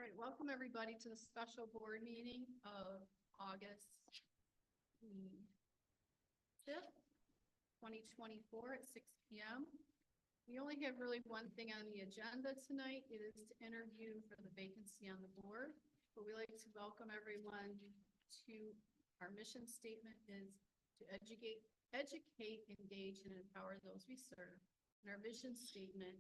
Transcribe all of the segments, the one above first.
right, welcome everybody to the special board meeting of August 5th, 2024 at 6 p.m. We only have really one thing on the agenda tonight. It is to interview for the vacancy on the board. But we like to welcome everyone to our mission statement is to educate, engage, and empower those we serve. And our vision statement,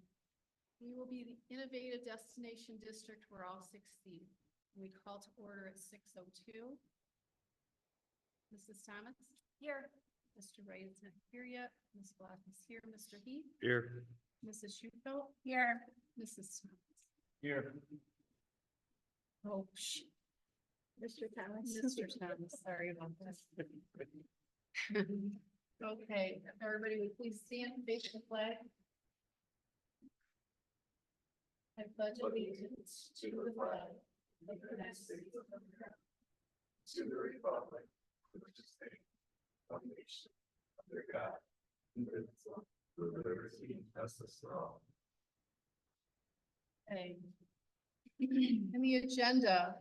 we will be the innovative destination district where all succeed. We call to order at 6:02. Mrs. Thomas? Here. Mr. Wright is not here yet. Ms. Black is here. Mr. Heath? Here. Mrs. Shufeldt? Here. Mrs. Thomas? Here. Oh, Mr. Thomas? Mr. Thomas, sorry about this. Okay, everybody would please stand and face the flag. I pledge allegiance to the flag of the United States of America, To the republic, which is one nation, under God, indivisible, with liberty and justice for all. Okay. In the agenda,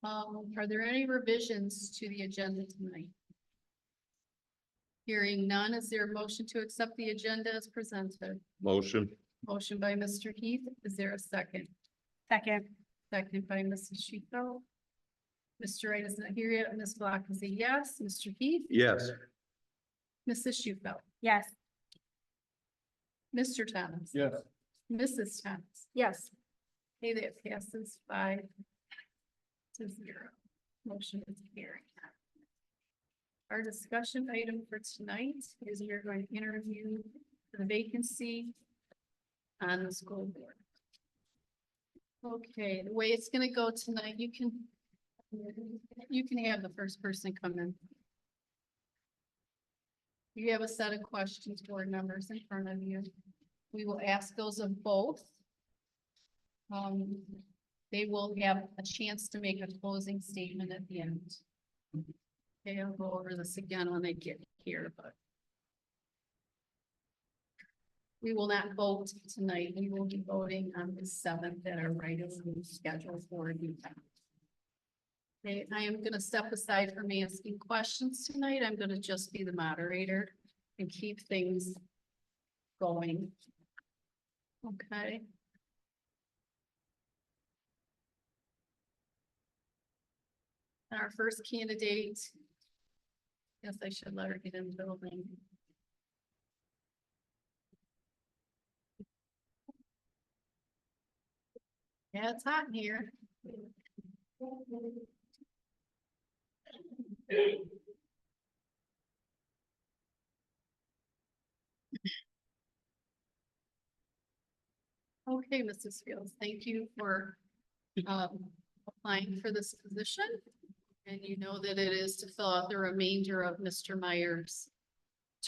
are there any revisions to the agenda tonight? Hearing none, is there a motion to accept the agenda as presented? Motion. Motion by Mr. Heath. Is there a second? Second. Second by Mrs. Shufeldt. Mr. Wright is not here yet. Ms. Block is a yes. Mr. Heath? Yes. Mrs. Shufeldt? Yes. Mr. Thomas? Yes. Mrs. Thomas? Yes. Okay, that passes 5-0. Motion is carried. Our discussion item for tonight is we are going to interview for the vacancy on the school board. Okay, the way it's gonna go tonight, you can have the first person come in. You have a set of questions, board members, in front of you. We will ask those of both. They will have a chance to make a closing statement at the end. Okay, I'll go over this again when they get here, but we will not vote tonight. We will be voting on the 7th at our regularly scheduled board meeting. Okay, I am gonna step aside from asking questions tonight. I'm gonna just be the moderator and keep things going. Okay. Our first candidate. Yes, I should let her get in the building. Yeah, it's hot in here. Okay, Mrs. Fields, thank you for applying for this position. And you know that it is to fill out the remainder of Mr. Meyer's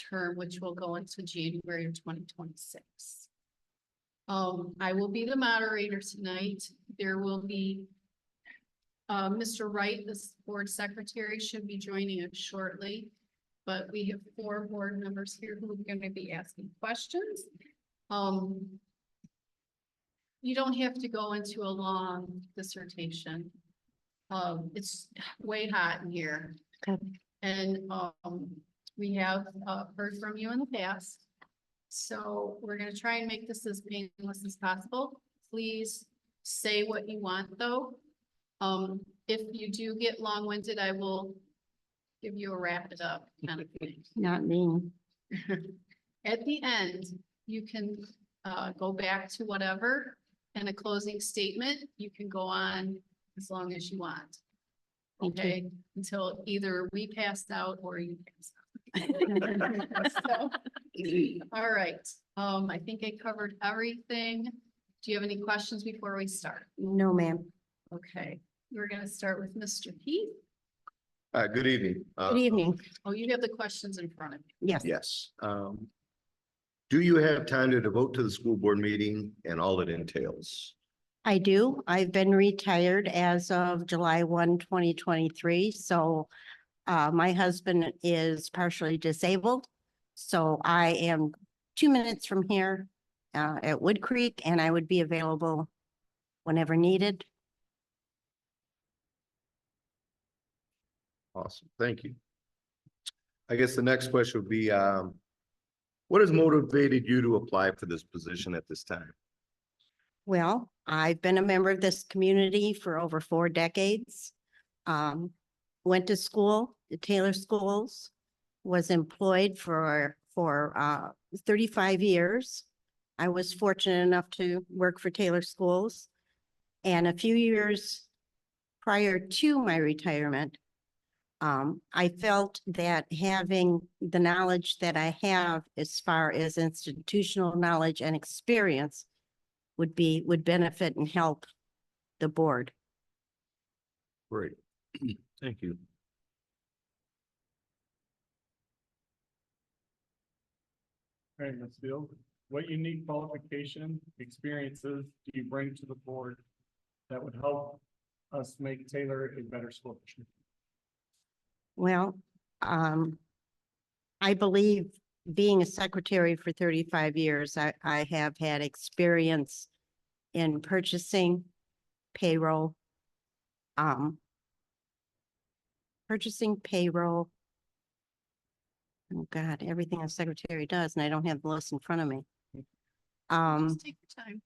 term, which will go into January of 2026. I will be the moderator tonight. There will be Mr. Wright, the board secretary, should be joining us shortly. But we have 4 board members here who are going to be asking questions. You don't have to go into a long dissertation. It's way hot in here. Okay. And we have heard from you in the past. So we're gonna try and make this as painless as possible. Please say what you want, though. If you do get long-winded, I will give you a wrap it up kind of thing. Not me. At the end, you can go back to whatever, and a closing statement, you can go on as long as you want. Thank you. Okay, until either we passed out or you pass out. So, all right, I think I covered everything. Do you have any questions before we start? No, ma'am. Okay, we're gonna start with Mr. Heath. Good evening. Good evening. Oh, you have the questions in front of you. Yes, Yes. Do you have time to devote to the school board meeting and all it entails? I do. I've been retired as of July 1, 2023. So my husband is partially disabled. So I am 2 minutes from here at Wood Creek, and I would be available whenever needed. Awesome, thank you. I guess the next question would be, what has motivated you to apply for this position at this time? Well, I've been a member of this community for over 4 decades. Went to school, the Taylor Schools, was employed for 35 years. I was fortunate enough to work for Taylor Schools. And a few years prior to my retirement, I felt that having the knowledge that I have as far as institutional knowledge and experience would benefit and help the board. Great, thank you. All right, Ms. Field, what unique qualification, experiences do you bring to the board that would help us make Taylor a better school district? Well, I believe being a secretary for 35 years, I have had experience in purchasing, payroll, payroll. Oh God, everything a secretary does, and I don't have the list in front of me. Just take your time.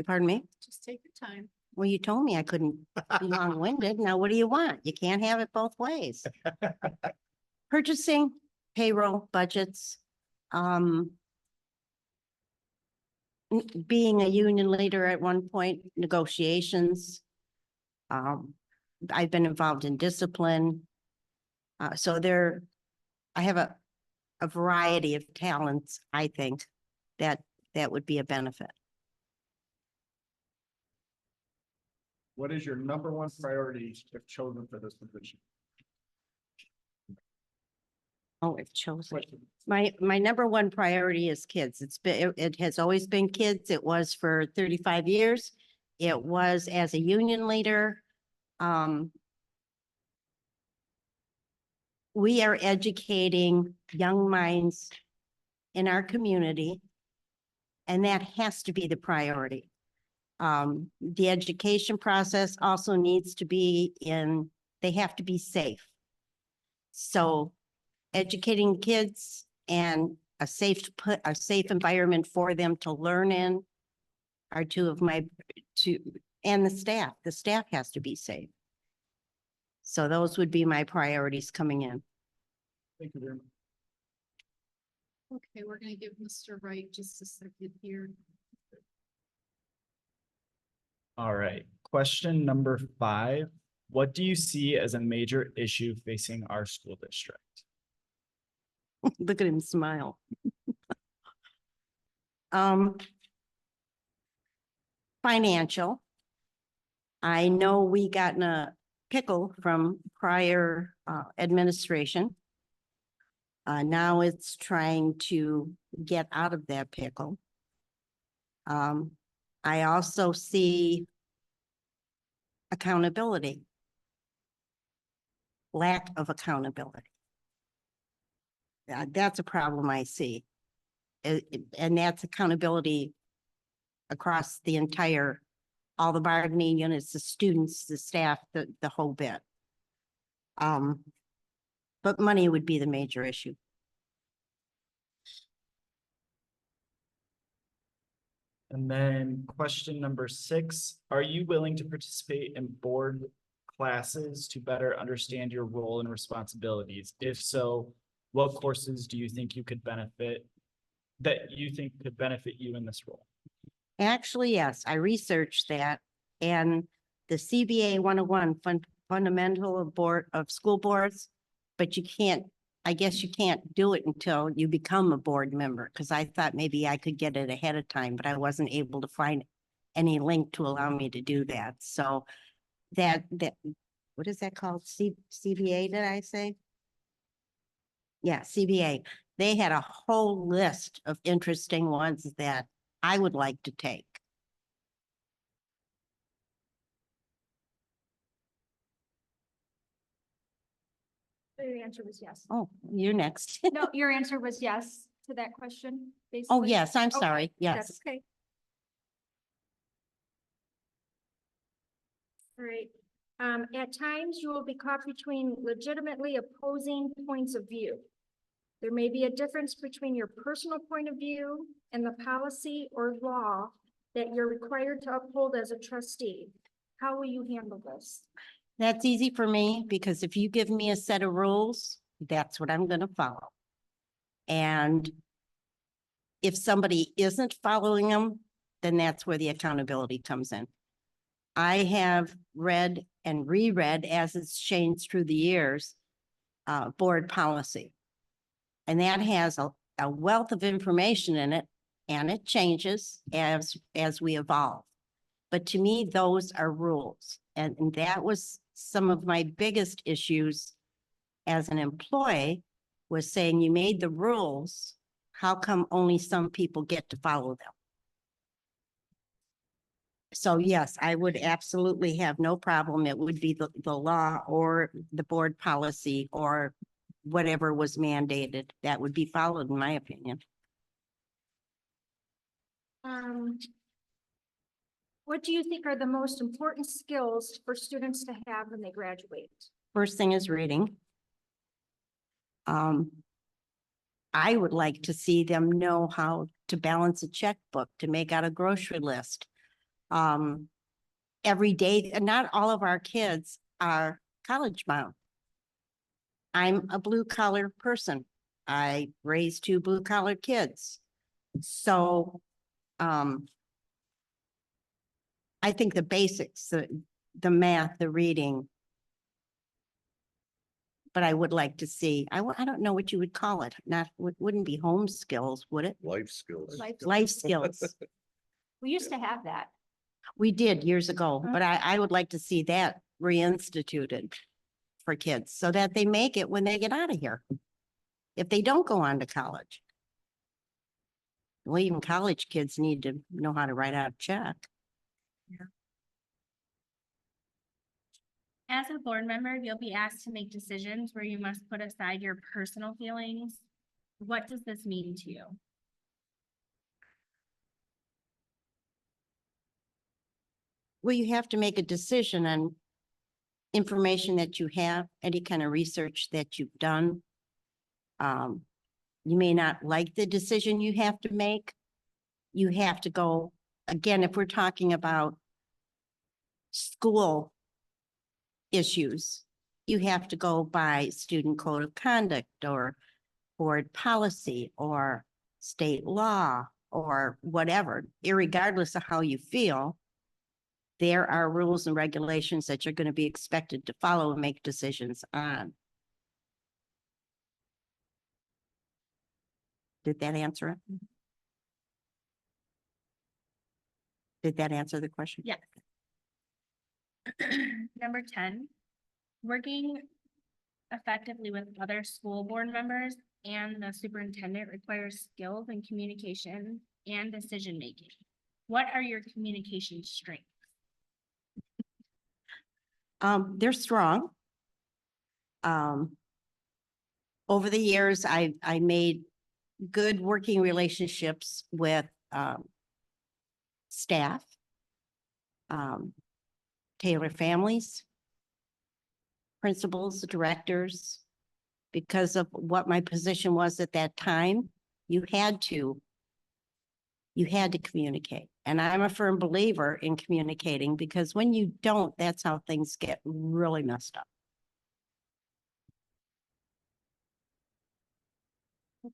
Pardon me? Just take your time. Well, you told me I couldn't be long-winded. Now, what do you want? You can't have it both ways. Purchasing, payroll, budgets, being a union leader at one point, negotiations. I've been involved in discipline. So I have a variety of talents, I think, that would be a benefit. What is your number one priority if chosen for this position? Oh, I've chosen. What- My number one priority is kids. It has always been kids. It was for 35 years. It was as a union leader. We are educating young minds in our community, and that has to be the priority. The education process also needs to be they have to be safe. So educating kids and a safe environment for them to learn in are two of my and the staff has to be safe. So those would be my priorities coming in. Thank you very much. Okay, we're gonna give Mr. Wright just a second here. All right, question number 5. What do you see as a major issue facing our school district? Look at him smile. Financial. I know we got in a pickle from prior administration. Now it's trying to get out of that pickle. I also see accountability. Lack of accountability. That's a problem I see. And that's accountability across the entire, all the bargaining units, the students, the staff, the whole bit. But money would be the major issue. And then question number 6, are you willing to participate in board classes to better understand your role and responsibilities? If so, what courses do you think could benefit you in this role? Actually, yes, I researched that, and the CBA 101 fundamental of school boards, but I guess you can't do it until you become a board member, because I thought maybe I could get it ahead of time, but I wasn't able to find any link to allow me to do that. So that what is that called? CBA, did I say? Yeah, CBA. They had a whole list of interesting ones that I would like to take. Your answer was yes. Oh, you're next. No, your answer was yes to that question, basically. Oh, yes, I'm Okay, sorry. Yes. That's okay. All right. At times you will be caught between legitimately opposing points of view. There may be a difference between your personal point of view and the policy or law that you're required to uphold as a trustee. How will you handle this? That's easy for me because if you give me a set of rules, that's what I'm gonna follow. And if somebody isn't following them, then that's where the accountability comes in. I have read and reread as it's changed through the years, board policy. And that has a wealth of information in it, and it changes as we evolve. But to me, those are rules. And that was some of my biggest issues as an employee, was saying you made the rules, how come only some people get to follow them? So yes, I would absolutely have no problem. It would be the law or the board policy or whatever was mandated that would be followed, in my opinion. What do you think are the most important skills for students to have when they graduate? First thing is reading. I would like to see them know how to balance a checkbook, to make out a grocery list. Every day, and not all of our kids are college bound. I'm a blue collar person. I raised 2 blue collar kids. So, I think the basics, the math, the reading. But I would like to see, I don't know what you would call it. Wouldn't be home skills, would it? Life skills. Life skills. We used to have that. We did years ago, but I would like to see that reinstituted for kids so that they make it when they get out of here. If they don't go on to college. Well, even college kids need to know how to write out a check. As a board member, you'll be asked to make decisions where you must put aside your personal feelings. What does this mean to you? Well, you have to make a decision on information that you have, any kind of research that you've done. You may not like the decision you have to make. You have to go, again, if we're talking about school issues, you have to go by student code of conduct or board policy or state law or whatever, irregardless of how you feel. There are rules and regulations that you're going to be expected to follow and make decisions on. Did that answer it? Did that answer the question? Yes. Number 10, working effectively with other school board members and the superintendent requires skills in communication and decision-making. What are your communication strengths? They're strong. Over the years, I made good working relationships with staff, Taylor families, principals, directors. Because of what my position was at that time, you had to communicate. And I'm a firm believer in communicating because when you don't, that's how things get really messed up.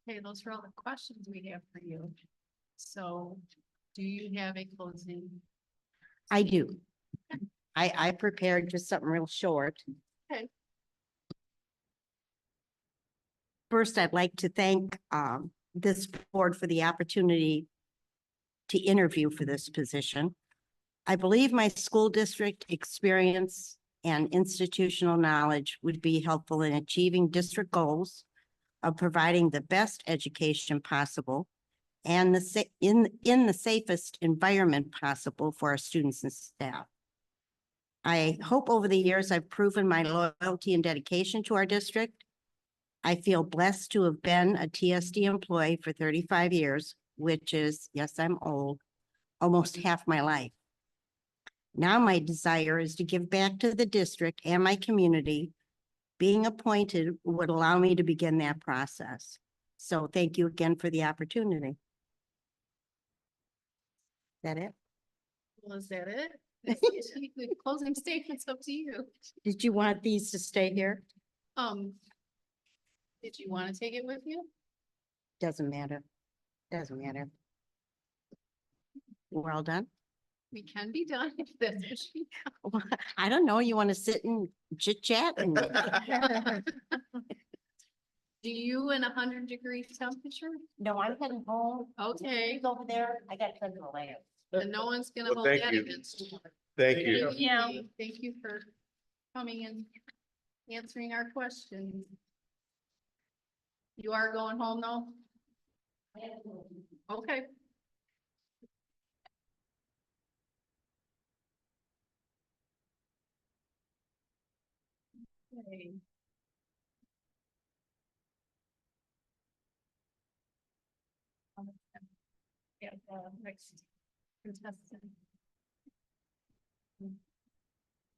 Okay, those are all the questions we have for you. So do you have a closing? I do. I prepared just something real short. Okay. First, I'd like to thank this board for the opportunity to interview for this position. I believe my school district experience and institutional knowledge would be helpful in achieving district goals of providing the best education possible and in the safest environment possible for our students and staff. I hope over the years I've proven my loyalty and dedication to our district. I feel blessed to have been a TSD employee for 35 years, which is, yes, I'm old, almost half my life. Now my desire is to give back to the district and my community. Being appointed would allow me to begin that process. So thank you again for the opportunity. Is that it? Well, is that it? The closing statement's up to you. Did you want these to stay here? Did you want to take it with you? Doesn't matter. Doesn't matter. We're all done? We can be done if that's what you. I don't know. You want to sit and chit chat? and- Do you in 100-degree temperature? No, I'm heading home. Okay, He's over there. I got to go to the land. then no one's gonna Well, hold thank that you. against you. Thank you. Thank Yeah. you. Thank you for coming and answering our questions. You are going home though? Okay. Okay. Yeah, next contestant.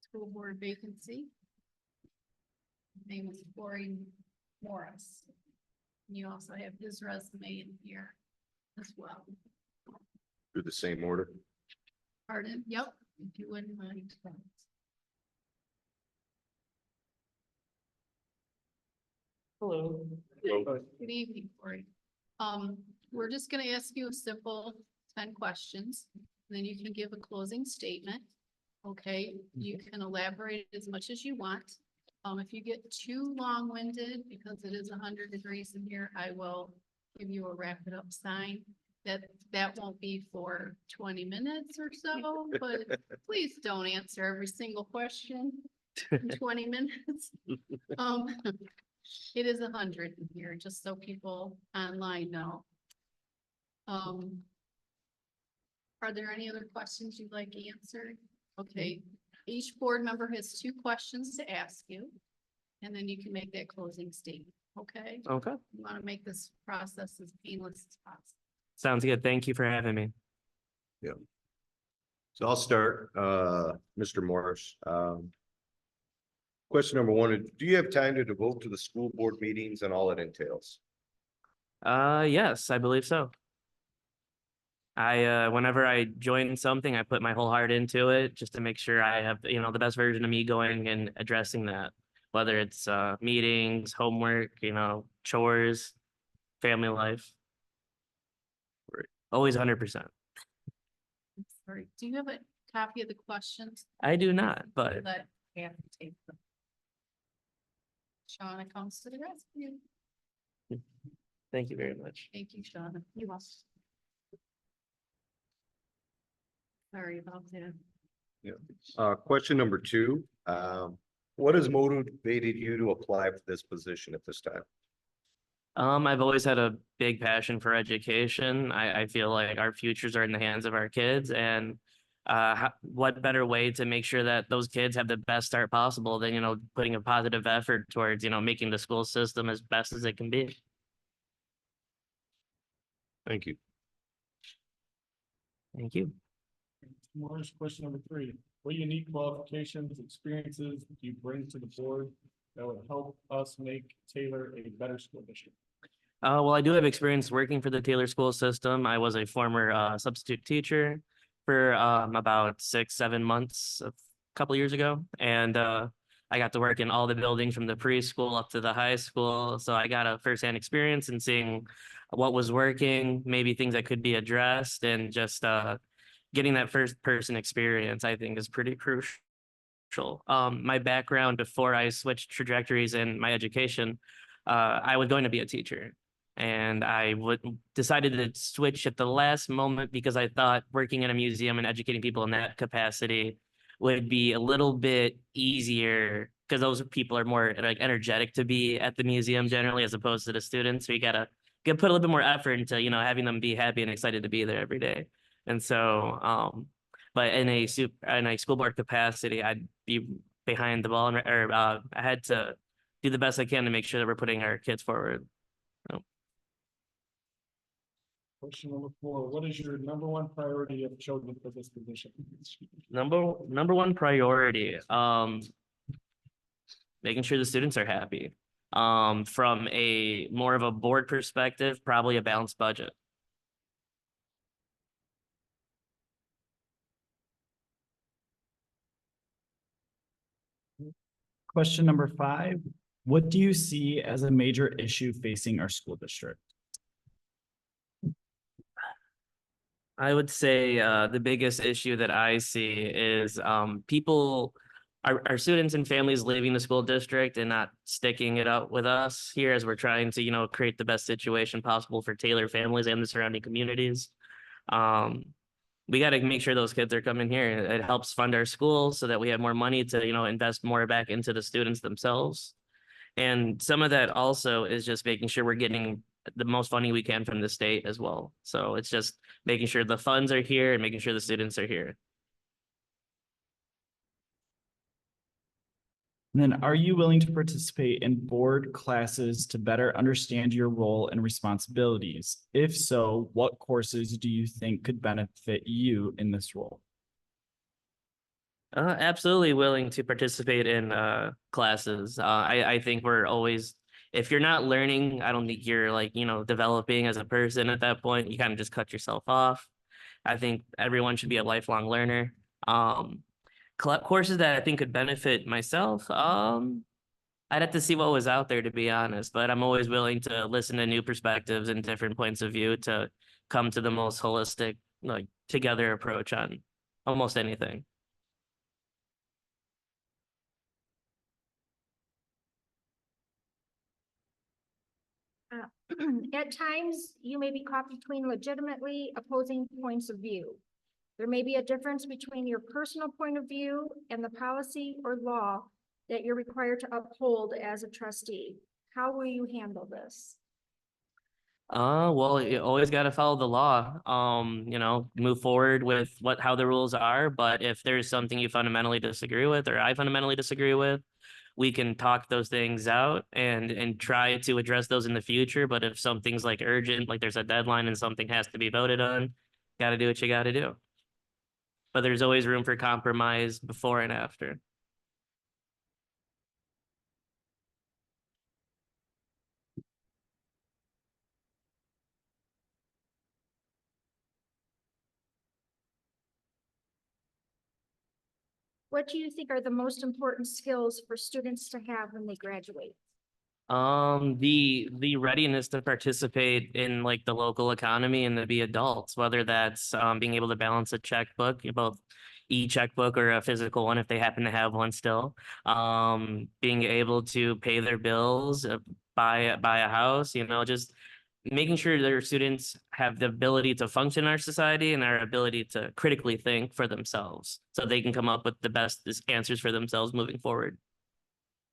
School board vacancy. Name is Corey Morris. You also have his resume in here as well. Do the same order. Pardon? Yep, if you wouldn't mind. Hello. Good evening, Corey. We're just gonna ask you a simple 10 questions, then you can give a closing statement. Okay, you can elaborate as much as you want. If you get too long-winded, because it is 100 degrees in here, I will give you a wrap it up sign. That won't be for 20 minutes or so, but please don't answer every single question in 20 minutes. It is 100 in here, just so people online know. Are there any other questions you'd like answered? Okay, each board member has 2 questions to ask you. And then you can make that closing statement, okay? Okay, You want to make this process as painless as possible. sounds good. Thank you for having me. So I'll start, Mr. Morris. Question number 1, do you have time to devote to the school board meetings and all it entails? Yes, I believe so. Whenever I join something, I put my whole heart into it just to make sure I have, the best version of me going and addressing that. Whether it's meetings, homework, chores, family life. Right. Always 100%. Sorry, do you have a copy of the questions? I do not, but That have to take them. Shauna comes to the rescue. thank you very much. Thank you, Shauna. You must. Sorry about that. Question number 2, what has motivated you to apply for this position at this time? I've always had a big passion for education. I feel like our futures are in the hands of our kids, and what better way to make sure that those kids have the best start possible than, putting a positive effort towards, making the school system as best as it can be. Thank you. Thank you. Morris, question number 3, what unique qualifications, experiences do you bring to the board that would help us make Taylor a better school district? Well, I do have experience working for the Taylor school system. I was a former substitute teacher for about 6-7 months a couple years ago. And I got to work in all the buildings from the preschool up to the high school. So I got a firsthand experience in seeing what was working, maybe things that could be addressed, and just getting that first person experience, I think, is pretty crucial. My background before I switched trajectories in my education, I was going to be a teacher. And I decided to switch at the last moment because I thought working in a museum and educating people in that capacity would be a little bit easier because those people are more like energetic to be at the museum generally as opposed to the students. So you gotta put a little bit more effort into, having them be happy and excited to be there every day. And so, but in a school board capacity, I'd be behind the ball I had to do the best I can to make sure that we're putting our kids forward. Question number 4, what is your number one priority of children for this position? Number one priority, making sure the students are happy. From a more of a board perspective, probably a balanced budget. Question number 5, what do you see as a major issue facing our school district? I would say the biggest issue that I see is people, our students and families leaving the school district and not sticking it out with us here as we're trying to, you know, create the best situation possible for Taylor families and the surrounding communities. We got to make sure those kids are coming here. It helps fund our schools so that we have more money to, you know, invest more back into the students themselves. And some of that also is just making sure we're getting the most funding we can from the state as well. So it's just making sure the funds are here and making sure the students are here. And then are you willing to participate in board classes to better understand your role and responsibilities? If so, what courses do you think could benefit you in this role? Absolutely willing to participate in classes. I think we're always, if you're not learning, I don't think you're like, you know, developing as a person at that point. You kind of just cut yourself off. I think everyone should be a lifelong learner. Courses that I think could benefit myself. I'd have to see what was out there, to be honest, but I'm always willing to listen to new perspectives and different points of view to come to the most holistic, like, together approach on almost anything. At times, you may be caught between legitimately opposing points of view. There may be a difference between your personal point of view and the policy or law that you're required to uphold as a trustee. How will you handle this? Well, you always got to follow the law. You know, move forward with how the rules are. But if there's something you fundamentally disagree with, or I fundamentally disagree with, we can talk those things out and try to address those in the future. But if something's like urgent, like there's a deadline and something has to be voted on, got to do what you got to do. But there's always room for compromise before and after. What do you think are the most important skills for students to have when they graduate? The readiness to participate in like the local economy and to be adults, whether that's being able to balance a checkbook, both e-checkbook or a physical one if they happen to have one still. Being able to pay their bills, buy a house, you know, just making sure their students have the ability to function in our society and our ability to critically think for themselves so they can come up with the best answers for themselves moving forward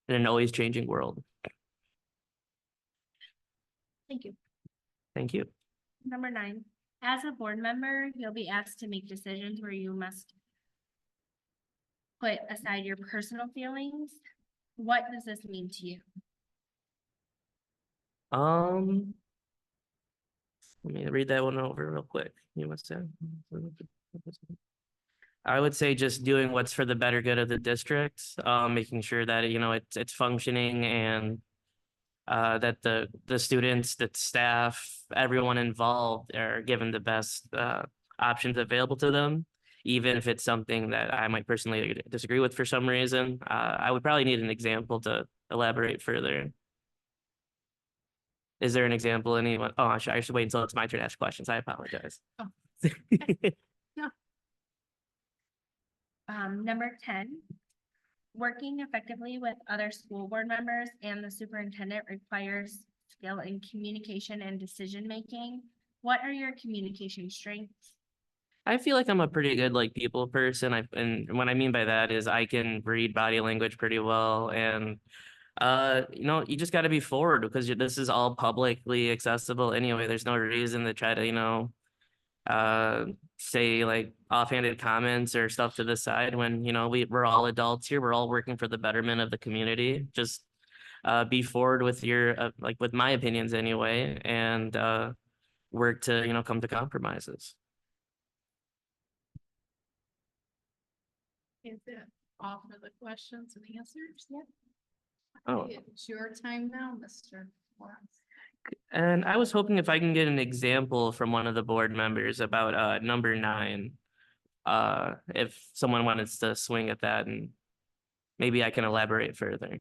in an always changing world. Thank you. Thank you. Number 9, as a board member, you'll be asked to make decisions where you must put aside your personal feelings. What does this mean to you? Let me read that one over real quick. You must say. I would say just doing what's for the better good of the district, making sure that, you know, it's functioning and that the students, the staff, everyone involved are given the best options available to them, even if it's something that I might personally disagree with for some reason. I would probably need an example to elaborate further. Is there an example? Anyone? Oh, I should wait until it's my turn to ask questions. I apologize. Oh. Number 10, working effectively with other school board members and the superintendent requires skill in communication and decision-making. What are your communication strengths? I feel like I'm a pretty good like people person. And what I mean by that is I can read body language pretty well, and you know, you just got to be forward because this is all publicly accessible anyway. There's no reason to try to, you know, say like offhanded comments or stuff to the side when, you know, we're all adults here. We're all working for the betterment of the community. Just be forward with your like with my opinions anyway, and work to, come to compromises. Is it all for the questions and answers? Yep. Oh. It's your time now, Mr. Morris. And I was hoping if I can get an example from one of the board members about number 9. If someone wanted to swing at that, and maybe I can elaborate further.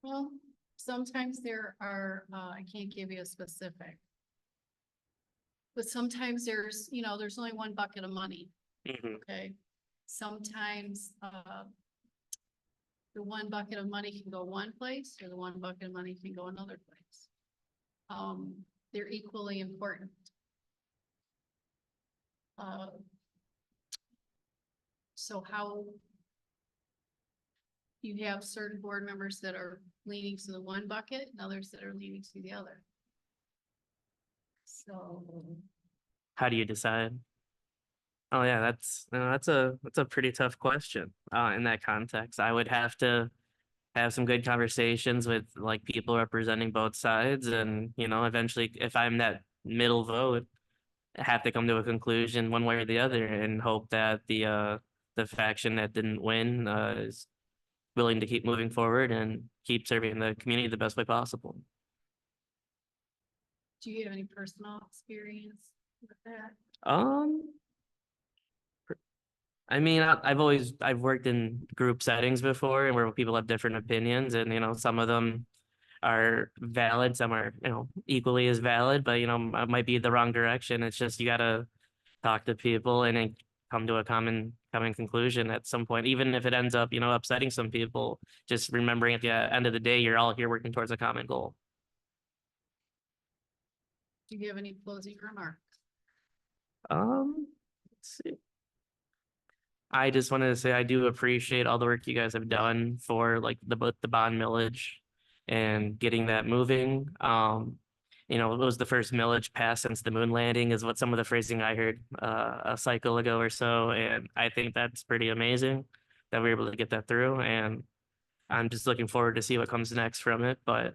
Well, sometimes there are, I can't give you a specific. But sometimes there's, there's only one bucket of money, Mhm. okay? Sometimes, the one bucket of money can go one place, or the one bucket of money can go another place. They're equally important. So how you have certain board members that are leaning to the one bucket and others that are leaning to the other. So, How do you decide? Oh yeah, that's a pretty tough question. In that context, I would have to have some good conversations with like people representing both sides, and eventually, if I'm that middle vote, I have to come to a conclusion one way or the other, and hope that the faction that didn't win is willing to keep moving forward and keep serving the community the best way possible. do you have any personal experience with that? I mean, I've worked in group settings before, and where people have different opinions, and some of them are valid, some are equally as valid, but it might be the wrong direction. It's just you gotta talk to people and then come to a common conclusion at some point, even if it ends up upsetting some people. Just remembering at the end of the day, you're all here working towards a common goal. Do you have any closing remarks? Let's see. I just wanted to say I do appreciate all the work you guys have done for like the bond millage and getting that moving. It was the first millage passed since the moon landing, is what some of the phrasing I heard a cycle ago or so, and I think that's pretty amazing that we were able to get that through, and I'm just looking forward to see what comes next from it. But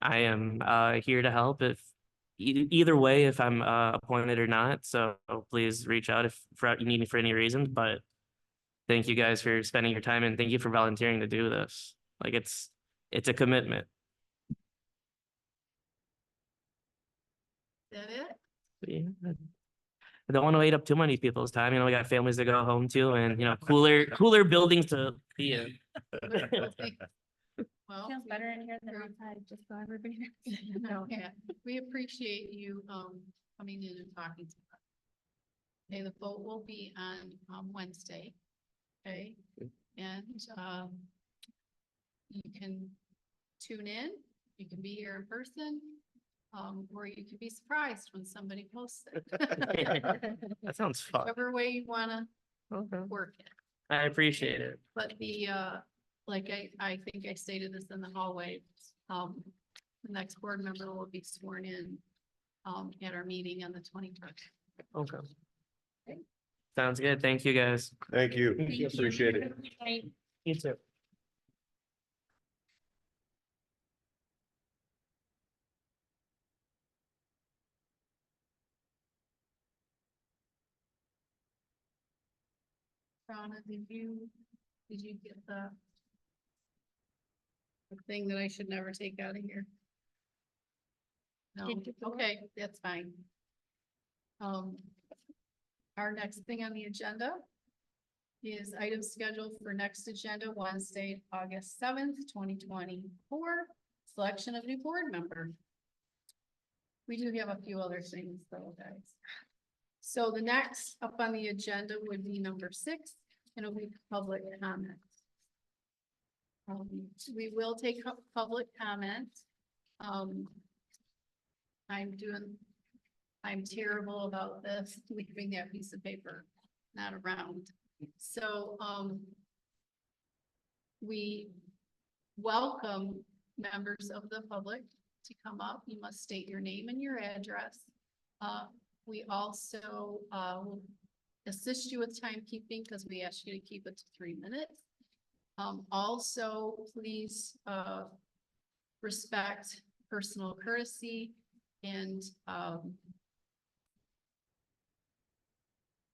I am here to help if either way, if I'm appointed or not. So please reach out if you need me for any reason. But thank you guys for spending your time, and thank you for volunteering to do this. Like it's a commitment. Is that it? Yeah. I don't want to wait up too many people's time. We got families to go home to, and cooler buildings to be in. Well, Feels better in here than outside, just so everybody knows. no, yeah, we appreciate you, coming in and talking to us. Okay, the vote will be on Wednesday, okay? And, you can tune in, you can be here in person, or you can be surprised when somebody posts it. That sounds fun. Whichever way you wanna Okay. work it. I appreciate it. But like I think I stated this in the hallway, the next board member will be sworn in, at our meeting on the 21st. Okay. Sounds good. Thank you, guys. Thank you. you. Appreciate it. You too. Donna, did you get the thing that I should never take out of here? No, Did you? okay, that's fine. Our next thing on the agenda is item scheduled for next agenda, Wednesday, August 7th, 2024, selection of new board member. We do have a few other things though, guys. So the next up on the agenda would be number 6, and it'll be public comment. We will take public comment. I'm terrible about this, leaving that piece of paper not around. So, we welcome members of the public to come up. You must state your name and your address. We also, will assist you with timekeeping because we ask you to keep it to 3 minutes. Also, please, respect personal courtesy and,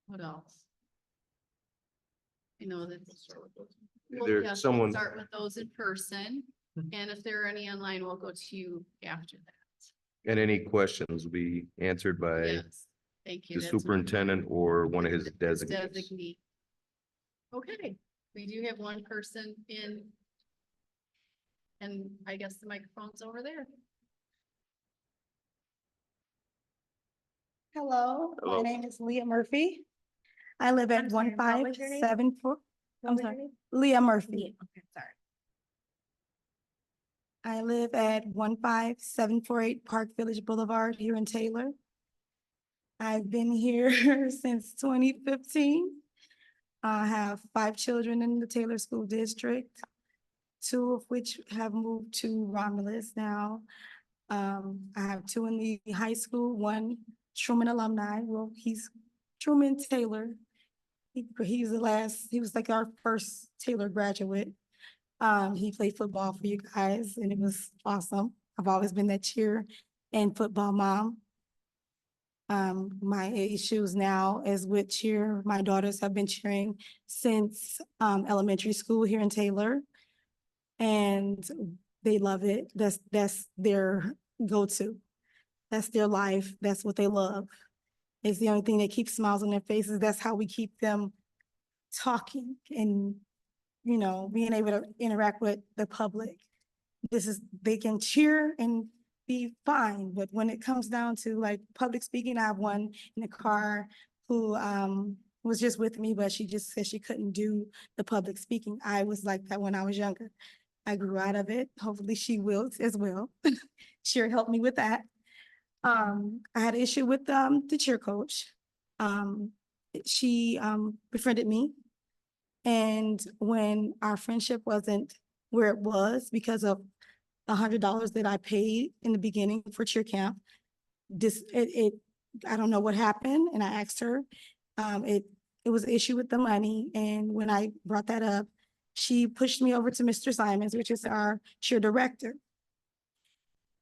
what else? You know, that's. Well, There, yes, we'll someone, start with those in person, and if there are any online, we'll go to you after that. and any questions will be answered by Yes, thank you. the That's my- superintendent or one of his His designees. designee. Okay, we do have one person in. And I guess the microphone's over there. Hello, Hello. my name is Leah Murphy. I live I'm at sorry, one what five was your name? 7 4. What I'm was your sorry, name? Leah Murphy. Yeah, okay, sorry. I live at 15748 Park Village Boulevard here in Taylor. I've been here since 2015. I have 5 children in the Taylor School District, 2 of which have moved to Romulus now. I have 2 in the high school, 1 Truman alumni. Well, he's Truman Taylor. He was like our first Taylor graduate. He played football for you guys and it was awesome. I've always been that cheer and football mom. My issues now is with cheer. My daughters have been cheering since elementary school here in Taylor. And they love it. That's their go-to. That's their life. That's what they love. It's the only thing that keeps smiles on their faces. That's how we keep them talking and, you know, being able to interact with the public. They can cheer and be fine, but when it comes down to like public speaking, I have one in the car who was just with me, but she just said she couldn't do the public speaking. I was like that when I was younger. I grew out of it. Hopefully she will as well. Cheer helped me with that. I had an issue with the cheer coach. She befriended me. And when our friendship wasn't where it was because of $100 that I paid in the beginning for cheer camp, I don't know what happened. And I asked her, it was an issue with the money. And when I brought that up, she pushed me over to Mr. Simons, which is our cheer director.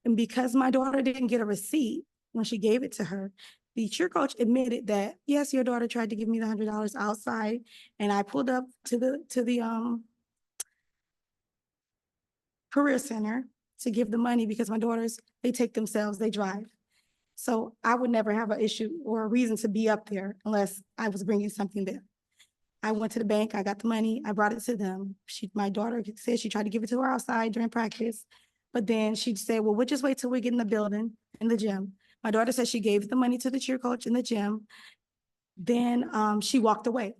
And because my daughter didn't get a receipt when she gave it to her, the cheer coach admitted that, yes, your daughter tried to give me the $100 outside. And I pulled up to the career center to give the money because my daughters, they take themselves, they drive. So I would never have an issue or a reason to be up there unless I was bringing something there. I went to the bank, I got the money, I brought it to them. My daughter said she tried to give it to her outside during practice, but then she said, well, we'll just wait till we get in the building, in the gym. My daughter said she gave the money to the cheer coach in the gym. Then she walked away.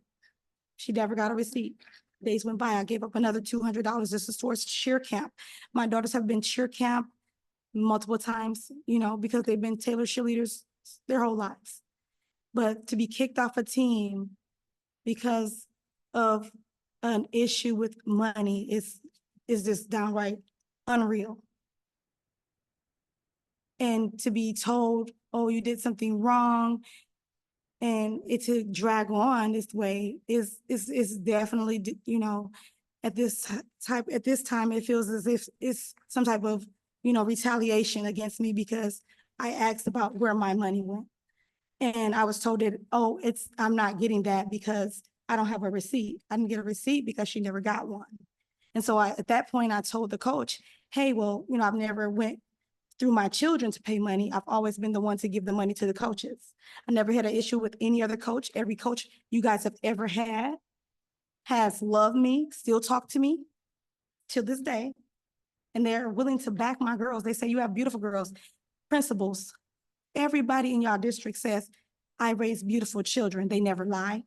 She never got a receipt. Days went by, I gave up another $200. This is towards cheer camp. My daughters have been cheer camp multiple times, you know, because they've been Taylor cheerleaders their whole lives. But to be kicked off a team because of an issue with money is just downright unreal. And to be told, oh, you did something wrong, and it to drag on this way is definitely, you know, at this time, it feels as if it's some type of, you know, retaliation against me because I asked about where my money went. And I was told that, oh, I'm not getting that because I don't have a receipt. I didn't get a receipt because she never got one. And so at that point, I told the coach, hey, well, you know, I've never went through my children to pay money. I've always been the one to give the money to the coaches. I never had an issue with any other coach. Every coach you guys have ever had has loved me, still talk to me till this day. And they're willing to back my girls. They say, you have beautiful girls. Principals, everybody in your district says, I raise beautiful children. They never lie.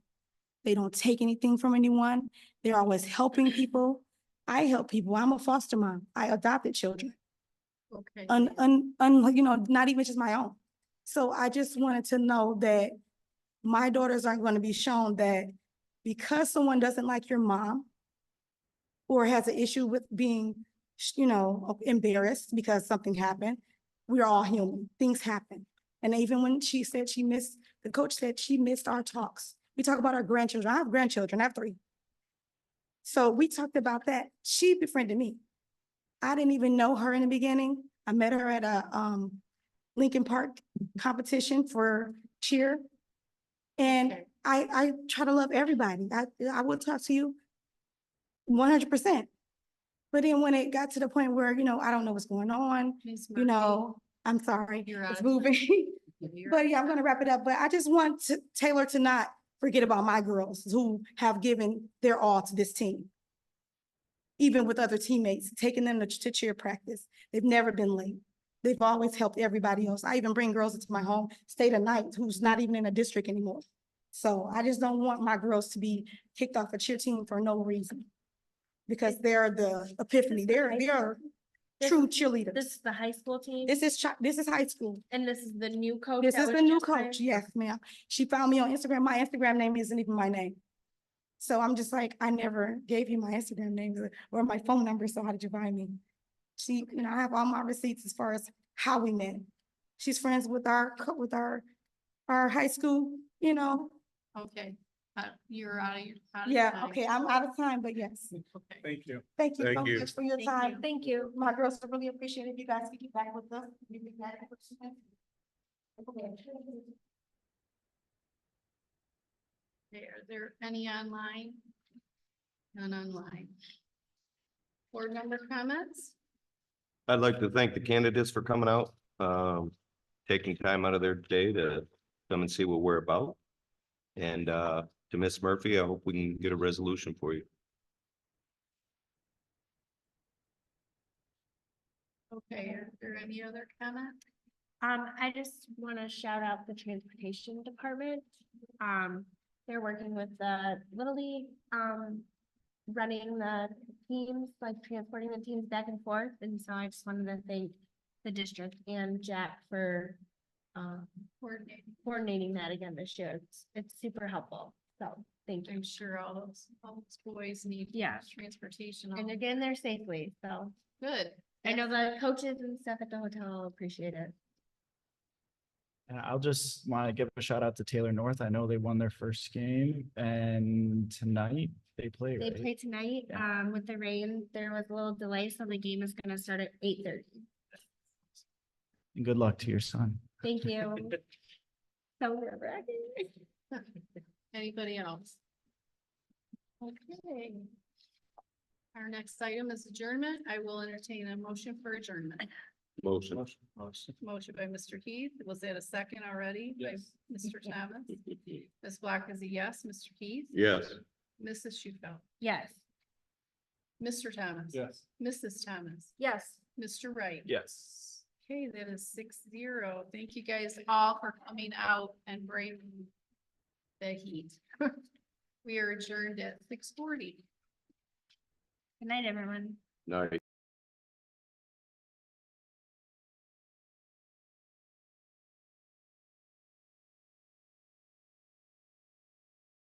They don't take anything from anyone. They're always helping people. I help people. I'm a foster mom. I adopted children. Okay. You know, not even just my own. So I just wanted to know that my daughters aren't going to be shown that because someone doesn't like your mom or has an issue with being, you know, embarrassed because something happened, we're all human. Things happen. And even when she said she missed, the coach said she missed our talks. We talk about our grandchildren. I have grandchildren. I have 3. So we talked about that. She befriended me. I didn't even know her in the beginning. I met her at a Lincoln Park competition for cheer. And Okay. I try to love everybody. I will talk to you 100%. But then when it got to the point where, I don't know what's going on, Ms. Murphy, I'm sorry, You're out it's of time. moving. you're- But yeah, I'm gonna wrap it up, but I just want Taylor to not forget about my girls who have given their all to this team. Even with other teammates, taking them to cheer practice. They've never been late. They've always helped everybody else. I even bring girls into my home, stay the night, who's not even in a district anymore. So I just don't want my girls to be kicked off a cheer team for no reason. Because they're the epiphany. They're true cheerleaders. This is the high school team, This is high school. and this is the new coach. This that is was the new just hired? coach. Yes, ma'am. She found me on Instagram. My Instagram name isn't even my name. So I'm just like, I never gave you my Instagram name or my phone number, so how did you find me? She, I have all my receipts as far as how we met. She's friends with our high school, Okay, you're out of Yeah, time. okay, I'm out of time, but yes. Okay. Thank you. Thank you so Thank you. much for your Thank time. you. Thank you. My girls would really appreciate it if you guys could get back with us. You get back with us. Okay, are there any online? None online. Board member comments? I'd like to thank the candidates for coming out, taking time out of their day to come and see what we're about. And to Miss Murphy, I hope we can get a resolution for you. Okay, are there any other comments? I just want to shout out the transportation department. They're working with the Little League, running the teams, like transporting the teams back and forth. And so I just wanted to thank the district and Jack for coordinating that again this year. It's super helpful. So thank you. I'm sure all those boys need. Yeah. Transportation. And again, they're safely. So Good. I know the coaches and stuff at the hotel appreciate it. And I'll just want to give a shout out to Taylor North. I know they won their first game and tonight they play, They right? play tonight, Yeah. with the rain, there was a little delay, so the game is gonna start at 8:30. And good luck to your son. Thank you. So nerve-wracking. Anybody else? Okay. Our next item is adjournment. I will entertain a motion for adjournment. Motion. Motion by Mr. Heath. Was that a second already? By Yes. Mr. Thomas. Ms. Black is a yes. Mr. Heath. Yes. Mrs. Shufeldt. Yes. Mr. Thomas. Yes. Mrs. Thomas. Yes. Mr. Wright. Yes. Okay, that is 6-0. Thank you guys all for coming out and braving the heat. We are adjourned at 6:40. Good night, everyone. No.